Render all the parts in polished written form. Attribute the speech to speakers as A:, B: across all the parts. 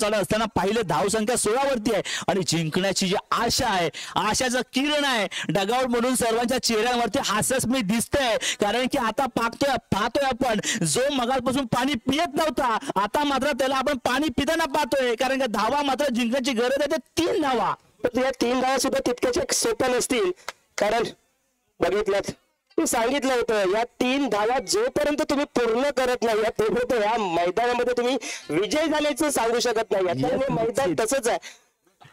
A: चालू असताना पाहिलं धावसंख्या 16 वरती आहे आणि जिंकण्याची जी आशा आहे, आशाचं किरण आहे डगआउट म्हणून सर्वांच्या चेहऱ्यावरती हास्यस्मित दिसतंय. कारण की आता पाहतोय आपण जो मगापासून पाणी पियत नव्हता आता मात्र त्याला आपण पाणी पिताना पाहतोय. कारण की धावा मात्र जिंकण्याची गरज आहे, ते 3 धावा.
B: पण या 3 धावा सुद्धा तितक्याच सोप्या नसतील. कारण बघितलं मी सांगितलं होतं या 3 धावा जोपर्यंत तुम्ही पूर्ण करत नाही तोपर्यंत या मैदानामध्ये तुम्ही विजय झाल्याचं सांगू शकत नाही. आता मैदान तसंच आहे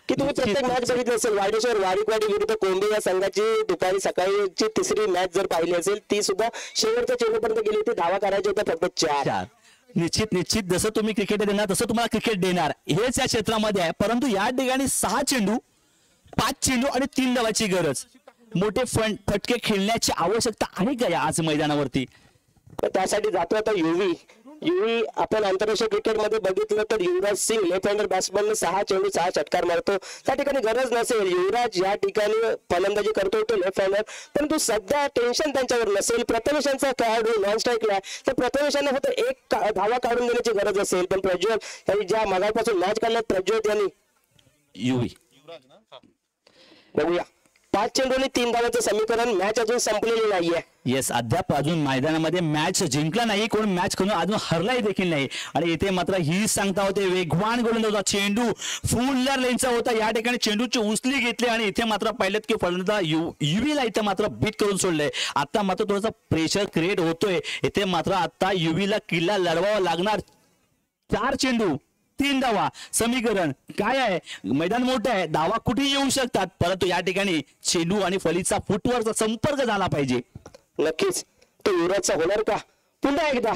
B: की तुम्ही प्रत्येक मॅच बघितली असेल. वाडेश्वर वारीकवाडी विरुद्ध कोंबे या संघाची दुपारी सकाळची तिसरी मॅच जर पाहिली असेल ती सुद्धा शेवटच्या चेंडूपर्यंत गेली होती. धावा करायची होत्या फक्त 4.
A: निश्चित जसं तुम्ही क्रिकेट देणार तसं तुम्हाला क्रिकेट देणार हेच या क्षेत्रामध्ये आहे. परंतु या ठिकाणी 6 चेंडू 5 चेंडू आणि 3 धावाची गरज. मोठे फटके खेळण्याची आवश्यकता आहे का या आज मैदानावरती?
B: त्यासाठी जातो आता युवी आपण आंतरराष्ट्रीय क्रिकेट मध्ये बघितलं तर युवराज सिंग लेफ्ट हँडर बॅट्समन 6 चेंडू 6 षटकार मारतो. त्या ठिकाणी गरज नसेल. युवराज या ठिकाणी फलंदाजी करतो तो लेफ्ट हँडर, परंतु सध्या टेन्शन त्यांच्यावर नसेल. प्रथमेशांचा खेळाडू नॉन स्ट्राईकला तर प्रथमेशांना फक्त 1 धावा काढून देण्याची गरज असेल. पण प्रज्वल यांनी ज्या मागापासून मॅच काढल्यात प्रज्वल यांनी
A: युवी
B: बघूया 5 चेंडू आणि 3 धावांचं समीकरण. मॅच अजून संपलेली नाहीये.
A: येस, अद्याप अजून मैदानामध्ये मॅच जिंकला नाही, कोण मॅच करून अजून हरलाही देखील नाही. आणि इथे मात्र ही सांगता होते वेगवान गोलंदाज होता. चेंडू फुल लेनचा होता. या ठिकाणी चेंडूची उचली घेतली आणि इथे मात्र पाहिलेत की फलंदाज युवीला इथे मात्र बीट करून सोडलंय. आता मात्र थोडासा प्रेशर क्रिएट होतोय. इथे मात्र आता युवीला किल्ला लढवावा लागणार. 4 चेंडू 3 धावा समीकरण काय आहे? मैदान मोठं आहे, धावा कुठे येऊ शकतात, परंतु या ठिकाणी चेंडू आणि फलीचा फुटवरचा संपर्क झाला पाहिजे.
B: नक्कीच तो युवराजचा होणार का? पुन्हा एकदा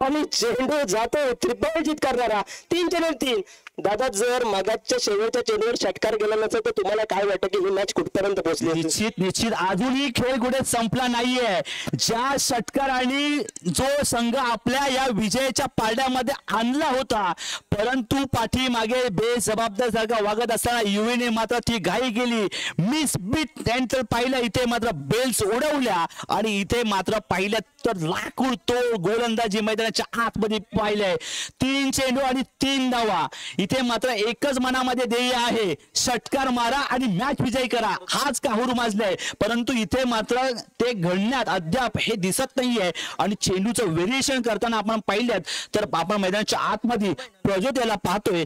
B: आणि चेंडू जातो त्रिपल जित करणारा. 3 चेंडू 3. दादा जर मागाच्या शेवटच्या चेंडूवर षटकार गेला नसेल तर तुम्हाला काय वाटतं की ही मॅच कुठपर्यंत पोहोचली?
A: निश्चित अजूनही खेळ कुठे संपला नाहीये. ज्या षटकाराने जो संघ आपल्या या विजयाच्या पारड्यामध्ये आणला होता, परंतु पाठीमागे बेजबाबदार जागा वागत असताना युवीने मात्र ती घाई केली. मिस बीट त्यानंतर पाहिलं इथे मात्र बेल्स उडवल्या आणि इथे मात्र पाहिलं तर लाकूड तो गोलंदाजी मैदानाच्या आतमध्ये पाहिलंय. 3 चेंडू आणि 3 धावा. इथे मात्र एकच मनामध्ये ध्येय आहे, षटकार मारा आणि मॅच विजयी करा, हाच काहूर माजलाय. परंतु इथे मात्र ते घडण्यात अद्याप हे दिसत नाहीये. आणि चेंडूचं व्हेरिएशन करताना आपण पाहिल्यात तर आपण मैदानाच्या आतमध्ये प्रज्योत याला पाहतोय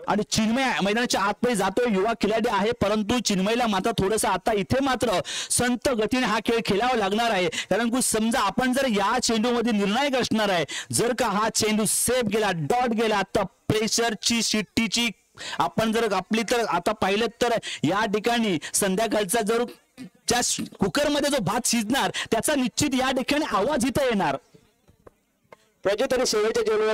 A: आणि चिन्मय मैदानाच्या आतमध्ये जातोय. युवा खिलाडी आहे, परंतु चिन्मयला मात्र थोडंसं आता इथे मात्र संत गतीने हा खेळ खेळावा लागणार आहे. कारण की समजा आपण जर या चेंडूमध्ये निर्णायक असणार आहे, जर का हा चेंडू सेफ गेला, डॉट गेला, तर प्रेशरची शिट्टीची आपण जर आपली तर आता पाहिलं तर या ठिकाणी संध्याकाळचा जर त्या कुकरमध्ये जो भात शिजणार त्याचा निश्चित या ठिकाणी आवाज इथं येणार.
B: प्रज्वत आणि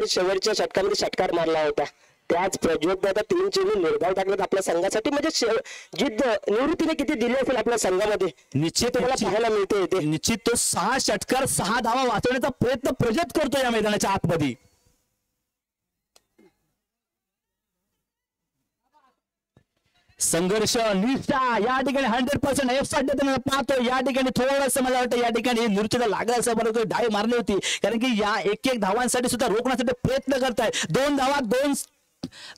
B: शेवटच्या षटकामध्ये षटकार मारला होता. त्याच प्रज्वत आता 3 चेंडू निर्धाव टाकलेत आपल्या संघासाठी. म्हणजे जिद्द निवृत्तीने किती दिली असेल आपल्या संघामध्ये
A: निश्चित
B: तुम्हाला पाहायला मिळते इथे.
A: निश्चित तो 6 षटकार 6 धावा वाचवण्याचा प्रयत्न प्रज्वत करतो या मैदानाच्या आतमध्ये. संघर्ष निष्ठा या ठिकाणी 100% एफ पाहतो. या ठिकाणी थोडंसं मला वाटतं या ठिकाणी नृत्याला लागलं असं बरोबर डाय मारली होती. कारण की या एक धावांसाठी सुद्धा रोखण्यासाठी प्रयत्न करताय. 2 धावा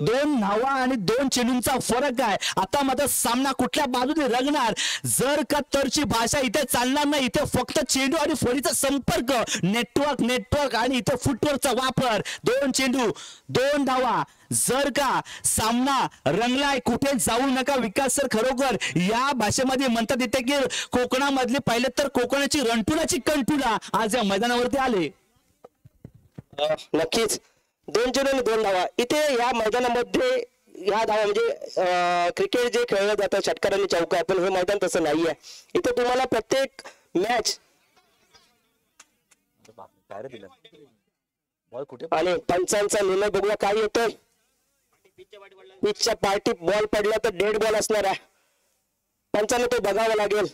A: 2 धावा आणि 2 चेंडूंचा फरक आहे. आता मात्र सामना कुठल्या बाजूने रंगणार? जर का तरची भाषा इथे चालणार नाही. इथे फक्त चेंडू आणि फळीचा संपर्क, नेटवर्क आणि इथे फुटवर्कचा वापर. 2 चेंडू 2 धावा. जर का सामना रंगलाय, कुठे जाऊ नका विकास सर. खरोखर या भाषेमध्ये म्हणतात येते की कोकणामधले पाहिलं तर कोकणाची रणटुलाची कंटुला आज या मैदानावरती आले.
B: नक्कीच 2 चेंडू आणि 2 धावा. इथे या मैदानामध्ये या धावा म्हणजे क्रिकेट जे खेळलं जातं षटकार आणि चौकार, पण हे मैदान तसं नाहीये. इथे तुम्हाला प्रत्येक मॅच आणि पंचांचा निर्णय बघूया काय येतोय. पिचच्या पार्टी बॉल पडला तर डेड बॉल असणार आहे. पंचांना तो बघावा लागेल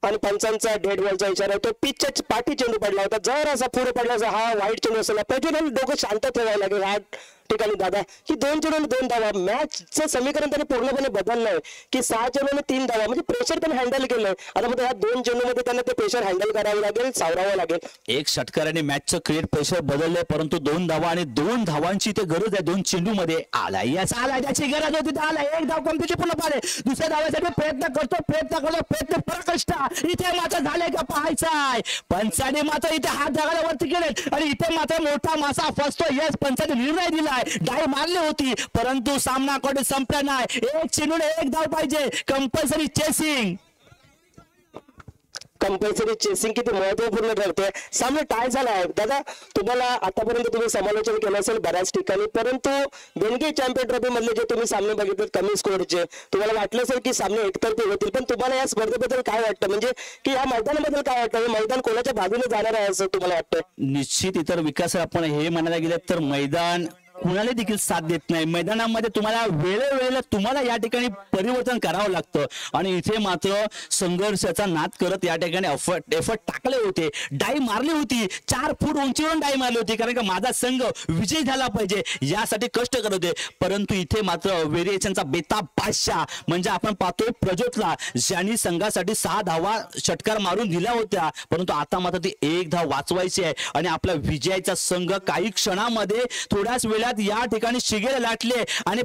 B: आणि पंचांचा डेड बॉलचा इशारा आहे. तो पिचच्या पाठी चेंडू पडला होता, जर असा पुढे पडला हा वाईट चेंडू असेल. प्रज्वल डोकं शांत ठेवायला लागेल. हा ठिकाणी दादा की 2 चेंडूने 2 धावा, मॅचचं समीकरण त्यांनी पूर्णपणे बदललंय की 6 चेंडूने 3 धावा, म्हणजे प्रेशर त्यांनी हँडल केलंय. आता मग या 2 चेंडूमध्ये त्यांना ते प्रेशर हँडल करावं लागेल, सावरावं लागेल.
A: एक षटकाराने मॅचचं क्रिएट प्रेशर बदललंय, परंतु 2 धावा आणि 2 धावांची ते गरज आहे. 2 चेंडूमध्ये आलाय, याच आलाय, त्याची गरज होती, आलाय. 1 धाव कमतीची पूर्ण पाडे, दुसऱ्या धावासाठी प्रयत्न करतो पराकष्ट. इथे मात्र झाले का पाहायचाय. पंचाने मात्र इथे हात धागाला वरती केले आणि इथे मात्र मोठा मासा फसतो. यस, पंचाने निर्णय दिलाय, डाय मारली होती, परंतु सामना कडे संपला नाही. 1 चेंडूने 1 धाव पाहिजे. कंपल्सरी चेसिंग,
B: कंपल्सरी चेसिंग किती महत्वपूर्ण ठरते. सामना टाय झाला आहे दादा. तुम्हाला आतापर्यंत तुम्ही समालोचन केलं असेल बऱ्याच ठिकाणी, परंतु देणगी चॅम्पियन ट्रॉफी मधले जे तुम्ही सामने बघितले कमी स्कोअरचे, तुम्हाला वाटलं असेल की सामने एकतर्फी होतील, पण तुम्हाला या स्पर्धेबद्दल काय वाटतं, म्हणजे की या मैदानाबद्दल काय वाटतं, हे मैदान कोणाच्या बाजूने जाणार आहे असं तुम्हाला वाटतं?
A: निश्चित इतर विकास आपण हे म्हणायला गेलं तर मैदान कुणाला देखील साथ देत नाही. मैदानामध्ये तुम्हाला वेळोवेळेला तुम्हाला या ठिकाणी परिवर्तन करावं लागतं आणि इथे मात्र संघर्षाचा नाद करत या ठिकाणी एफर्ट टाकले होते. डाई मारली होती, 4 फूट उंचीवरून डाई मारली होती, कारण का माझा संघ विजयी झाला पाहिजे यासाठी कष्ट करत होते. परंतु इथे मात्र व्हेरिएशनचा बेताब बादशाह म्हणजे आपण पाहतोय प्रज्योतला, ज्यांनी संघासाठी 6 धावा षटकार मारून दिल्या होत्या, परंतु आता मात्र ती 1 धाव वाचवायची आहे आणि आपला विजयाचा संघ काही क्षणामध्ये थोड्याच वेळात या ठिकाणी शिगेला लाटले आणि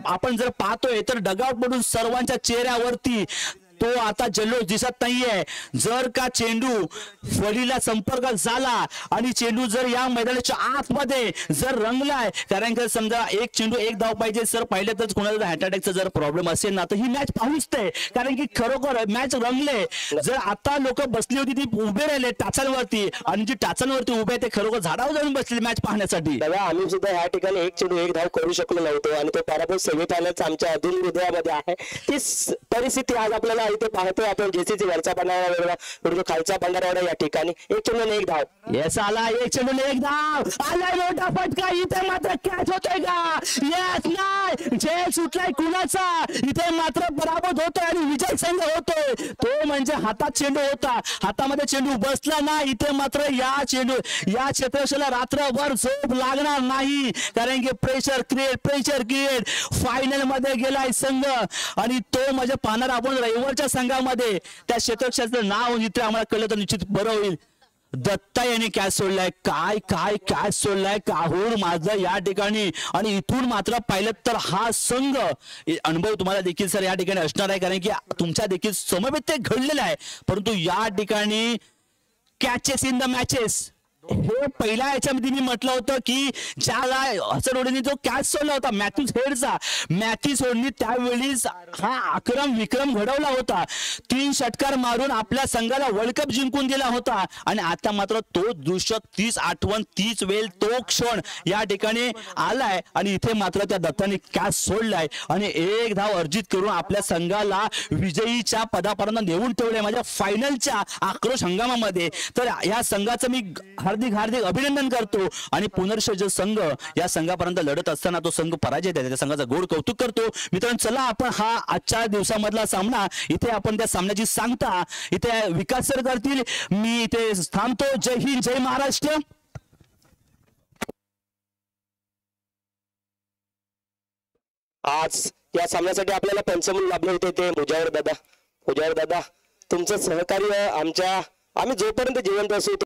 A: आपण जर पाहतोय तर डगआउट मधून सर्वांच्या चेहऱ्यावरती तो आता जल्लोष दिसत नाहीये. जर का चेंडू फळीला संपर्क झाला आणि चेंडू जर या मैदानाच्या आतमध्ये जर रंगलाय, कारण की समजा 1 चेंडू 1 धाव पाहिजे, सर पाहिलं तर कोणाला हार्ट अटॅकचा जर प्रॉब्लेम असेल ना तर ही मॅच पाहूच ते, कारण की खरोखर मॅच रंगले. जर आता लोक बसली होती ती उभे राहिले टाचांवरती आणि जी टाचांवरती उभे ते खरोखर झाडावर जाऊन बसले मॅच पाहण्यासाठी.
B: आम्ही सुद्धा या ठिकाणी 1 चेंडू 1 धाव करू शकलो नव्हतो आणि तो पराभव सेमीफायनल आमच्या अधून हृदयामध्ये आहे. ती परिस्थिती आज आपल्याला इथे पाहतोय आपण. जेसीसी वरचा बंडारा विरुद्ध खालचा बंडारा या ठिकाणी 1 चेंडूने 1 धाव.
A: येस, आला 1 चेंडूने 1 धाव, आलाय मोठा फटका. इथे मात्र कॅच होतोय का? येस, नाही, झेल सुटलाय कुणाचा. इथे मात्र पराभूत होतोय आणि विजय संघ होतोय. तो म्हणजे हातात चेंडू होता, हातामध्ये चेंडू बसला ना. इथे मात्र या क्षेत्रक्षेत्राला रात्रभर झोप लागणार नाही, कारण की प्रेशर क्रिएट फायनल मध्ये गेलाय संघ आणि तो म्हणजे पाहणार आपण रविवारच्या संघामध्ये त्या क्षेत्रक्षेत्राचं नाव जिथे आम्हाला कळलं तर निश्चित बरं होईल. दत्ता यांनी कॅच सोडलाय, काय कॅच सोडलाय काहूर माझं या ठिकाणी. आणि इथून मात्र पाहिलं तर हा संघ अनुभव तुम्हाला देखील सर या ठिकाणी असणार आहे, कारण की तुमच्या देखील समवेत ते घडलेलं आहे. परंतु या ठिकाणी कॅचेस इन द मॅचेस हे पहिल्या याच्यामध्ये मी म्हटलं होतं की ज्याला हसन ओढेने जो कॅच सोडला होता मॅथ्यूज हेडचा, मॅथ्यूज हेडनी त्यावेळीस हा विक्रम घडवला होता. 3 षटकार मारून आपल्या संघाला वर्ल्ड कप जिंकून दिला होता आणि आता मात्र तो दृश्य, तीच आठवण, तीच वेळ, तो क्षण या ठिकाणी आलाय आणि इथे मात्र त्या दत्ताने कॅच सोडलाय आणि 1 धाव अर्जित करून आपल्या संघाला विजयीच्या पदापर्यंत नेऊन ठेवलंय माझ्या फायनलच्या आक्रोश हंगामामध्ये. तर या संघाचं मी हार्दिक अभिनंदन करतो आणि पुनर्ष जो संघ या संघापर्यंत लढत असताना तो संघ पराजय देतो त्या संघाचा गोड कौतुक करतो. मित्रांनो, चला आपण हा आजच्या दिवसामधला सामना इथे आपण त्या सामन्याची सांगता इथे विकास सर करतील. मी इथे थांबतो. जय हिंद, जय महाराष्ट्र.
B: आज या सामन्यासाठी आपल्याला पंच म्हणून लाभले होते ते मुजावर दादा. तुमचं सहकार्य आम्ही जोपर्यंत जिवंत असू